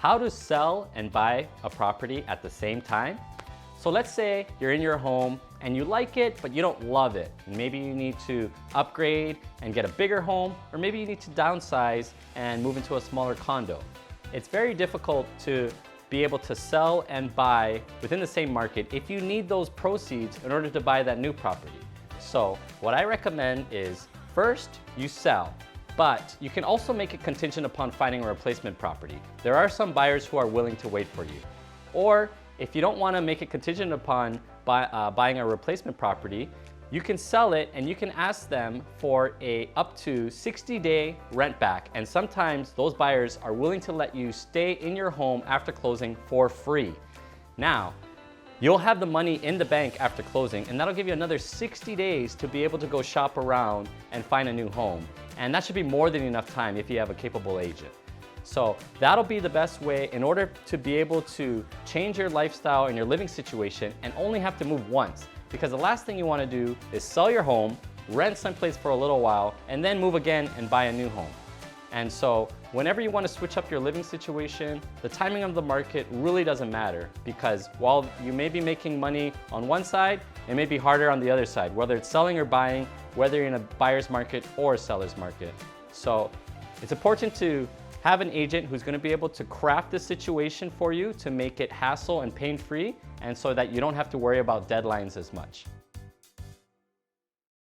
how to sell and buy a property at the same time. So let's say you're in your home and you like it, but you don't love it. Maybe you need to upgrade and get a bigger home, or maybe you need to downsize and move into a smaller condo. It's very difficult to be able to sell and buy within the same market if you need those proceeds in order to buy that new property. So what I recommend is, first, you sell. But you can also make it contingent upon finding a replacement property. There are some buyers who are willing to wait for you. Or if you don't want to make it contingent upon buying a replacement property, you can sell it and you can ask them for a up to 60-day rent back. And sometimes those buyers are willing to let you stay in your home after closing for free. Now, you'll have the money in the bank after closing, and that'll give you another 60 days to be able to go shop around and find a new home. And that should be more than enough time if you have a capable agent. So that'll be the best way in order to be able to change your lifestyle and your living situation and only have to move once. Because the last thing you want to do is sell your home, rent someplace for a little while, and then move again and buy a new home. And so whenever you want to switch up your living situation, the timing of the market really doesn't matter, because while you may be making money on one side, it may be harder on the other side, whether it's selling or buying, whether you're in a buyer's market or a seller's market. So it's important to have an agent who's going to be able to craft the situation for you to make it hassle and pain-free, and so that you don't have to worry about deadlines as much.